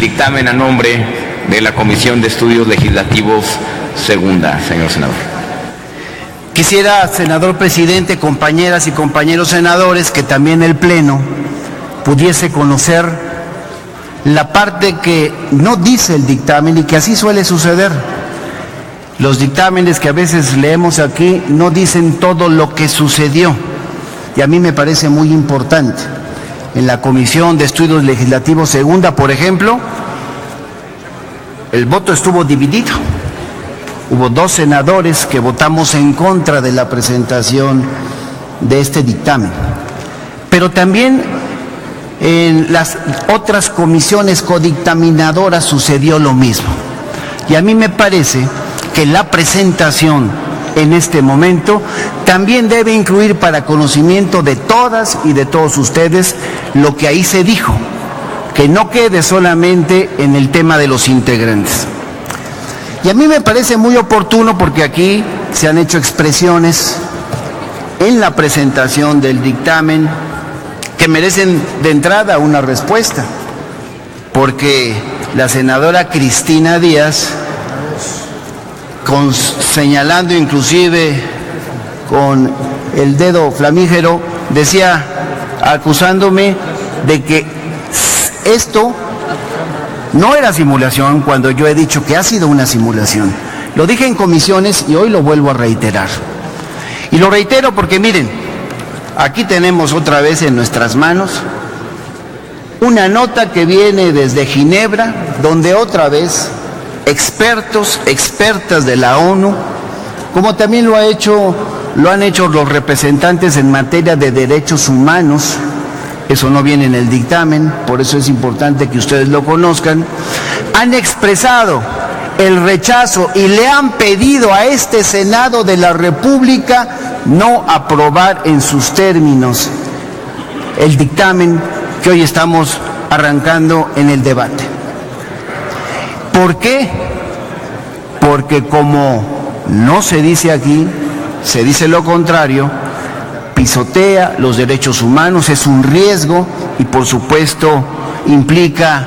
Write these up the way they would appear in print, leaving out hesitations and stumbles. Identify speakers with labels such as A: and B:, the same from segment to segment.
A: dictamen a nombre de la Comisión de Estudios Legislativos Segunda, señor senador.
B: Quisiera, senador presidente, compañeras y compañeros senadores, que también el Pleno pudiese conocer la parte que no dice el dictamen y que así suele suceder. Los dictámenes que a veces leemos aquí no dicen todo lo que sucedió, y a mí me parece muy importante. En la Comisión de Estudios Legislativos Segunda, por ejemplo, el voto estuvo dividido. Hubo 2 senadores que votamos en contra de la presentación de este dictamen. Pero también en las otras comisiones codictaminadoras sucedió lo mismo. Y a mí me parece que la presentación en este momento también debe incluir para conocimiento de todas y de todos ustedes lo que ahí se dijo, que no quede solamente en el tema de los integrantes. Y a mí me parece muy oportuno porque aquí se han hecho expresiones en la presentación del dictamen que merecen de entrada una respuesta, porque la senadora Cristina Díaz, señalando inclusive con el dedo flamígero, decía, acusándome de que esto no era simulación, cuando yo he dicho que ha sido una simulación. Lo dije en comisiones y hoy lo vuelvo a reiterar. Y lo reitero porque miren, aquí tenemos otra vez en nuestras manos una nota que viene desde Ginebra, donde otra vez expertos, expertas de la ONU, como también lo han hecho los representantes en materia de derechos humanos. Eso no viene en el dictamen, por eso es importante que ustedes lo conozcan. Han expresado el rechazo y le han pedido a este Senado de la República no aprobar en sus términos el dictamen que hoy estamos arrancando en el debate. ¿Por qué? Porque como no se dice aquí, se dice lo contrario, pisotea los derechos humanos, es un riesgo y por supuesto implica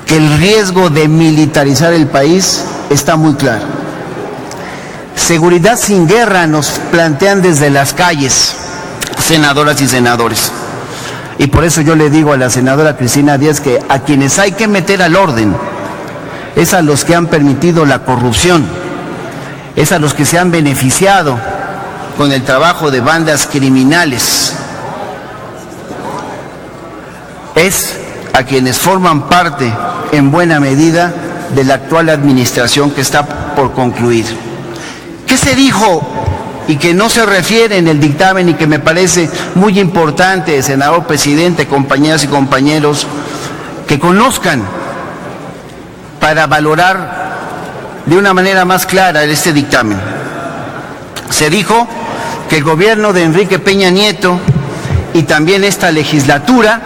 B: que el riesgo de militarizar el país está muy claro. Seguridad sin guerra nos plantean desde las calles, senadoras y senadores. Y por eso yo le digo a la senadora Cristina Díaz que a quienes hay que meter al orden es a los que han permitido la corrupción, es a los que se han beneficiado con el trabajo de bandas criminales, es a quienes forman parte en buena medida de la actual administración que está por concluir. ¿Qué se dijo y que no se refiere en el dictamen y que me parece muy importante, senador presidente, compañeras y compañeros, que conozcan para valorar de una manera más clara este dictamen? Se dijo que el gobierno de Enrique Peña Nieto y también esta legislatura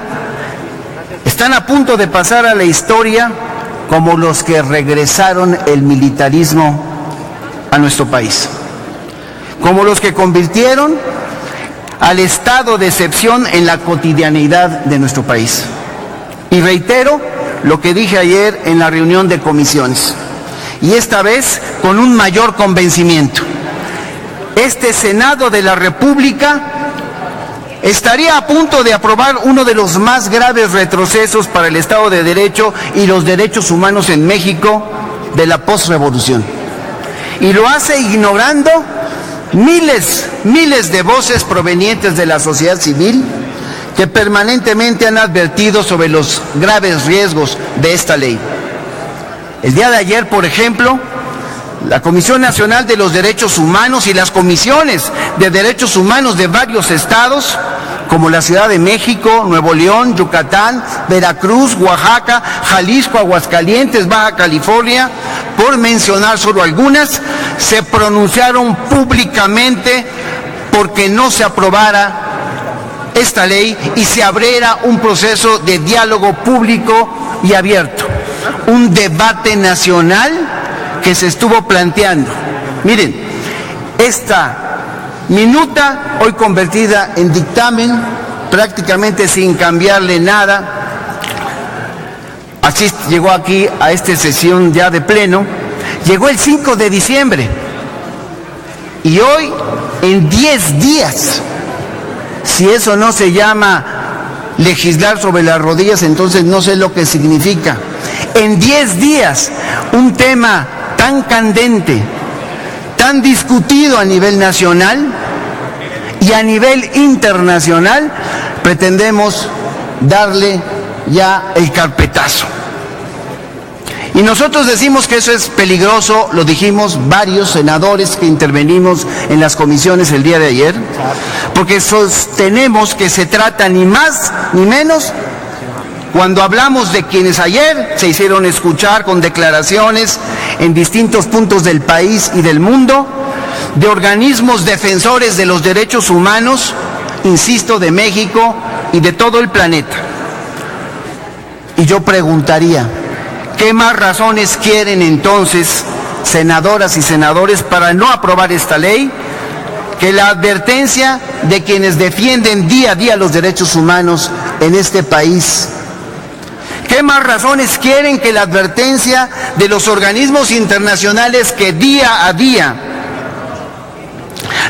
B: están a punto de pasar a la historia como los que regresaron el militarismo a nuestro país, como los que convirtieron al estado de excepción en la cotidianidad de nuestro país. Y reitero lo que dije ayer en la reunión de comisiones, y esta vez con un mayor convencimiento. Este Senado de la República estaría a punto de aprobar uno de los más graves retrocesos para el Estado de Derecho y los derechos humanos en México de la posrevolución. Y lo hace ignorando miles de voces provenientes de la sociedad civil que permanentemente han advertido sobre los graves riesgos de esta ley. El día de ayer, por ejemplo, la Comisión Nacional de los Derechos Humanos y las comisiones de derechos humanos de varios estados, como la Ciudad de México, Nuevo León, Yucatán, Veracruz, Oaxaca, Jalisco, Aguascalientes, Baja California, por mencionar solo algunas, se pronunciaron públicamente porque no se aprobara esta ley y se abriera un proceso de diálogo público y abierto, un debate nacional que se estuvo planteando. Miren, esta minuta, hoy convertida en dictamen, prácticamente sin cambiarle nada. Así llegó aquí a esta sesión ya de pleno, llegó el 5 de diciembre y hoy en 10 días, si eso no se llama legislar sobre las rodillas, entonces no sé lo que significa. En 10 días, un tema tan candente, tan discutido a nivel nacional y a nivel internacional, pretendemos darle ya el carpetazo. Y nosotros decimos que eso es peligroso, lo dijimos varios senadores que intervenimos en las comisiones el día de ayer, porque sostenemos que se trata ni más ni menos, cuando hablamos de quienes ayer se hicieron escuchar con declaraciones en distintos puntos del país y del mundo, de organismos defensores de los derechos humanos, insisto, de México y de todo el planeta. Y yo preguntaría, ¿qué más razones quieren entonces, senadoras y senadores, para no aprobar esta ley que la advertencia de quienes defienden día a día los derechos humanos en este país? ¿Qué más razones quieren que la advertencia de los organismos internacionales que día a día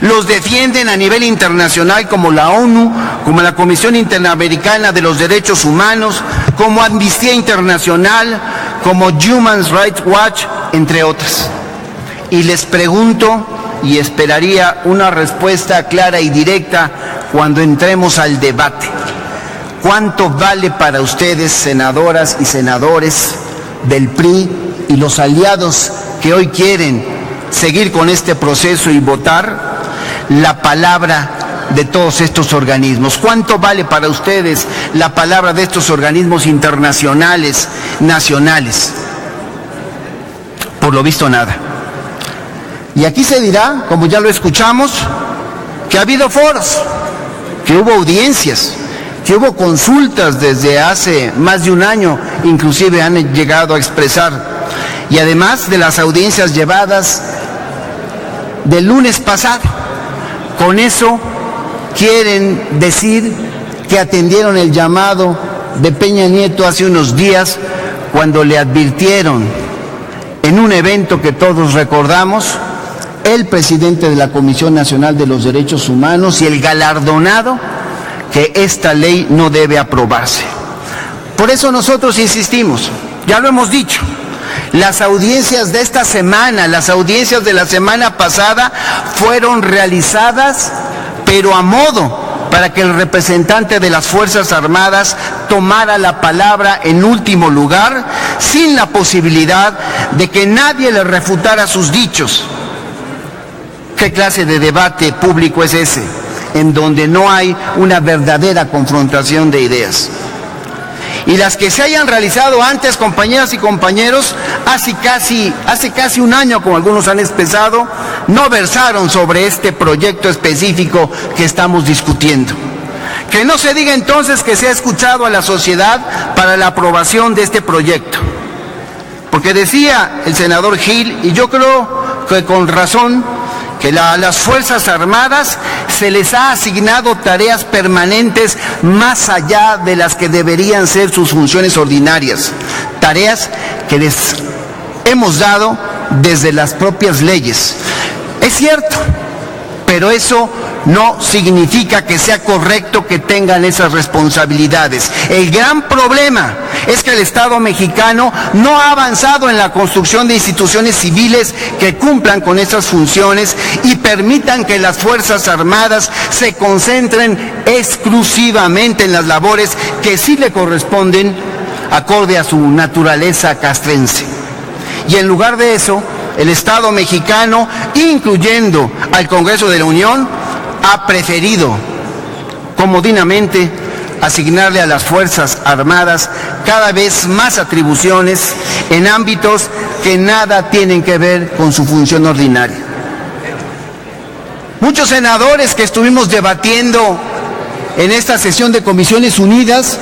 B: los defienden a nivel internacional, como la ONU, como la Comisión Interamericana de los Derechos Humanos, como Amnistía Internacional, como Human Rights Watch, entre otras? Y les pregunto, y esperaría una respuesta clara y directa cuando entremos al debate: ¿cuánto vale para ustedes, senadoras y senadores del PRI y los aliados que hoy quieren seguir con este proceso y votar, la palabra de todos estos organismos? ¿Cuánto vale para ustedes la palabra de estos organismos internacionales, nacionales? Por lo visto, nada. Y aquí se dirá, como ya lo escuchamos, que ha habido foros, que hubo audiencias, que hubo consultas desde hace más de un año, inclusive han llegado a expresar. Y además de las audiencias llevadas del lunes pasado, con eso quieren decir que atendieron el llamado de Peña Nieto hace unos días, cuando le advirtieron en un evento que todos recordamos, el presidente de la Comisión Nacional de los Derechos Humanos y el galardonado, que esta ley no debe aprobarse. Por eso nosotros insistimos, ya lo hemos dicho, las audiencias de esta semana, las audiencias de la semana pasada fueron realizadas, pero a modo, para que el representante de las Fuerzas Armadas tomara la palabra en último lugar, sin la posibilidad de que nadie le refutara sus dichos. ¿Qué clase de debate público es ese, en donde no hay una verdadera confrontación de ideas? Y las que se hayan realizado antes, compañeras y compañeros, hace casi un año, como algunos han expresado, no versaron sobre este proyecto específico que estamos discutiendo. Que no se diga entonces que se ha escuchado a la sociedad para la aprobación de este proyecto. Porque decía el senador Gil, y yo creo que con razón, que a las Fuerzas Armadas se les ha asignado tareas permanentes más allá de las que deberían ser sus funciones ordinarias, tareas que les hemos dado desde las propias leyes. Es cierto, pero eso no significa que sea correcto que tengan esas responsabilidades. El gran problema es que el Estado mexicano no ha avanzado en la construcción de instituciones civiles que cumplan con esas funciones y permitan que las Fuerzas Armadas se concentren exclusivamente en las labores que sí le corresponden acorde a su naturaleza castrense. Y en lugar de eso, el Estado mexicano, incluyendo al Congreso de la Unión, ha preferido comodinamente asignarle a las Fuerzas Armadas cada vez más atribuciones en ámbitos que nada tienen que ver con su función ordinaria. Muchos senadores que estuvimos debatiendo en esta sesión de Comisiones Unidas,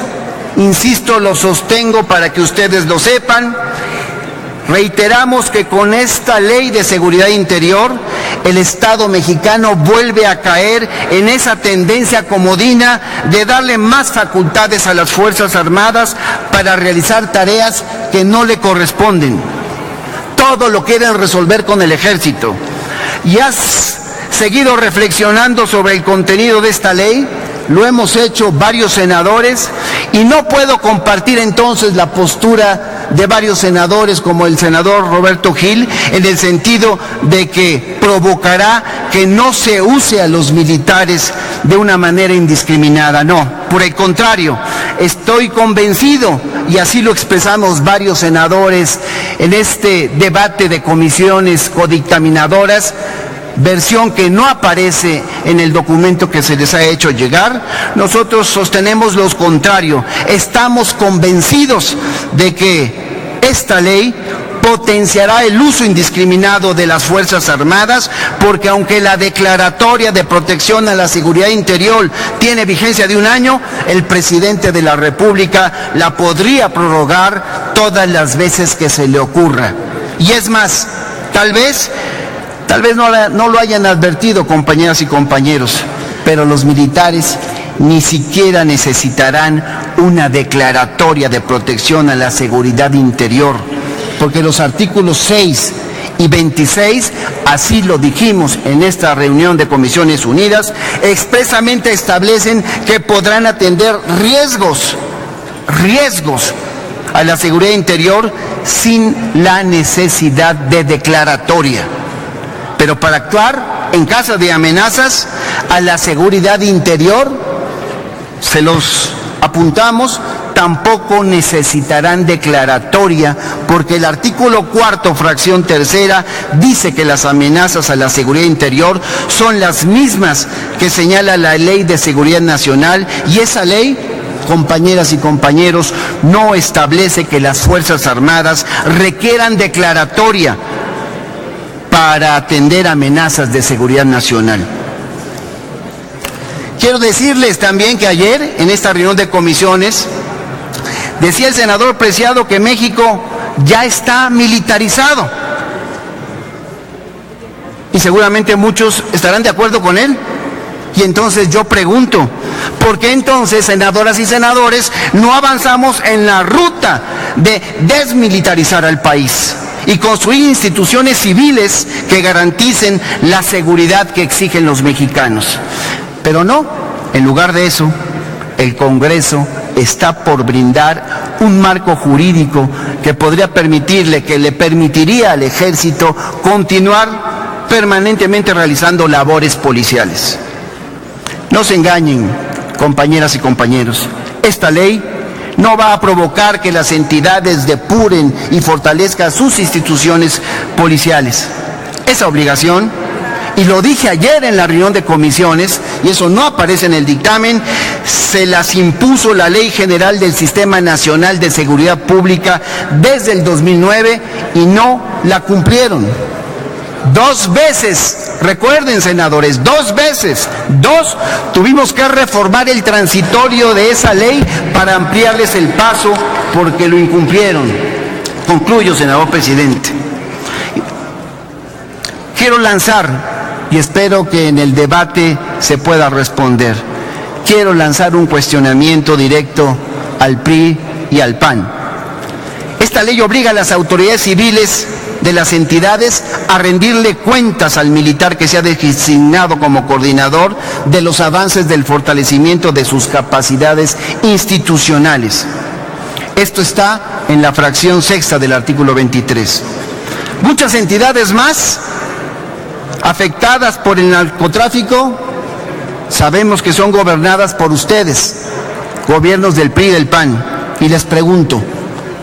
B: insisto, lo sostengo para que ustedes lo sepan, reiteramos que con esta ley de seguridad interior el Estado mexicano vuelve a caer en esa tendencia comodina de darle más facultades a las Fuerzas Armadas para realizar tareas que no le corresponden. Todo lo quieren resolver con el Ejército. ¿Y has seguido reflexionando sobre el contenido de esta ley? Lo hemos hecho varios senadores y no puedo compartir entonces la postura de varios senadores como el senador Roberto Gil en el sentido de que provocará que no se use a los militares de una manera indiscriminada. No, por el contrario, estoy convencido, y así lo expresamos varios senadores en este debate de comisiones codictaminadoras, versión que no aparece en el documento que se les ha hecho llegar. Nosotros sostenemos lo contrario. Estamos convencidos de que esta ley potenciará el uso indiscriminado de las Fuerzas Armadas, porque aunque la declaratoria de protección a la seguridad interior tiene vigencia de 1 año, el presidente de la República la podría prorrogar todas las veces que se le ocurra. Y es más, tal vez no lo hayan advertido, compañeras y compañeros, pero los militares ni siquiera necesitarán una declaratoria de protección a la seguridad interior, porque los artículos 6 y 26, así lo dijimos en esta reunión de Comisiones Unidas, expresamente establecen que podrán atender riesgos a la seguridad interior sin la necesidad de declaratoria. Pero para actuar en caso de amenazas a la seguridad interior, se los apuntamos, tampoco necesitarán declaratoria, porque el artículo 4, fracción tercera, dice que las amenazas a la seguridad interior son las mismas que señala la Ley de Seguridad Nacional, y esa ley, compañeras y compañeros, no establece que las Fuerzas Armadas requieran declaratoria para atender amenazas de seguridad nacional. Quiero decirles también que ayer, en esta reunión de comisiones, decía el senador Preciado que México ya está militarizado. Y seguramente muchos estarán de acuerdo con él. Y entonces yo pregunto, ¿por qué entonces, senadoras y senadores, no avanzamos en la ruta de desmilitarizar al país y construir instituciones civiles que garanticen la seguridad que exigen los mexicanos? Pero no, en lugar de eso, el Congreso está por brindar un marco jurídico que le permitiría al Ejército continuar permanentemente realizando labores policiales. No se engañen, compañeras y compañeros, esta ley no va a provocar que las entidades depuren y fortalezcan sus instituciones policiales. Esa obligación, y lo dije ayer en la reunión de comisiones, y eso no aparece en el dictamen, se las impuso la Ley General del Sistema Nacional de Seguridad Pública desde el 2009 y no la cumplieron. 2 veces, recuerden, senadores, 2 veces, tuvimos que reformar el transitorio de esa ley para ampliarles el paso porque lo incumplieron. Concluyo, senador presidente. Quiero lanzar, y espero que en el debate se pueda responder, quiero lanzar un cuestionamiento directo al PRI y al PAN. Esta ley obliga a las autoridades civiles de las entidades a rendirle cuentas al militar que se ha designado como coordinador de los avances del fortalecimiento de sus capacidades institucionales. Esto está en la fracción sexta del artículo 23. Muchas entidades más afectadas por el narcotráfico sabemos que son gobernadas por ustedes, gobiernos del PRI y del PAN, y les pregunto,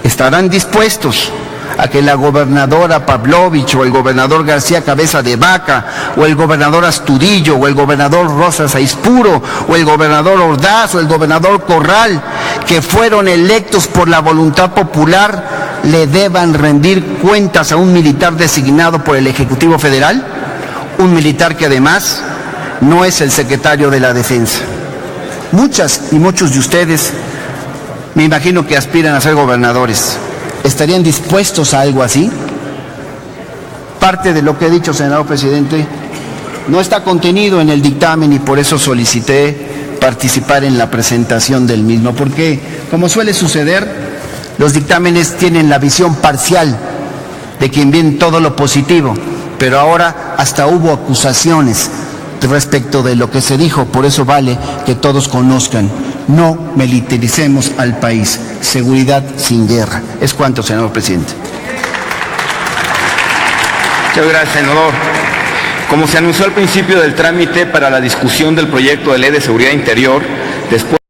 B: ¿estarán dispuestos a que la gobernadora Pavlovich o el gobernador García Cabeza de Vaca o el gobernador Astudillo o el gobernador Rosas Aispuro o el gobernador Ordaz o el gobernador Corral, que fueron electos por la voluntad popular, le deban rendir cuentas a un militar designado por el Ejecutivo Federal? Un militar que además no es el secretario de la Defensa. Muchas y muchos de ustedes me imagino que aspiran a ser gobernadores. ¿Estarían dispuestos a algo así? Parte de lo que he dicho, senador presidente, no está contenido en el dictamen y por eso solicité participar en la presentación del mismo, porque, como suele suceder, los dictámenes tienen la visión parcial de quien ve todo lo positivo, pero ahora hasta hubo acusaciones respecto de lo que se dijo, por eso vale que todos conozcan. No militaricemos al país. Seguridad sin guerra. Es cuanto, señor presidente.
A: Muchas gracias, senador. Como se anunció al principio del trámite para la discusión del proyecto de ley de seguridad interior, después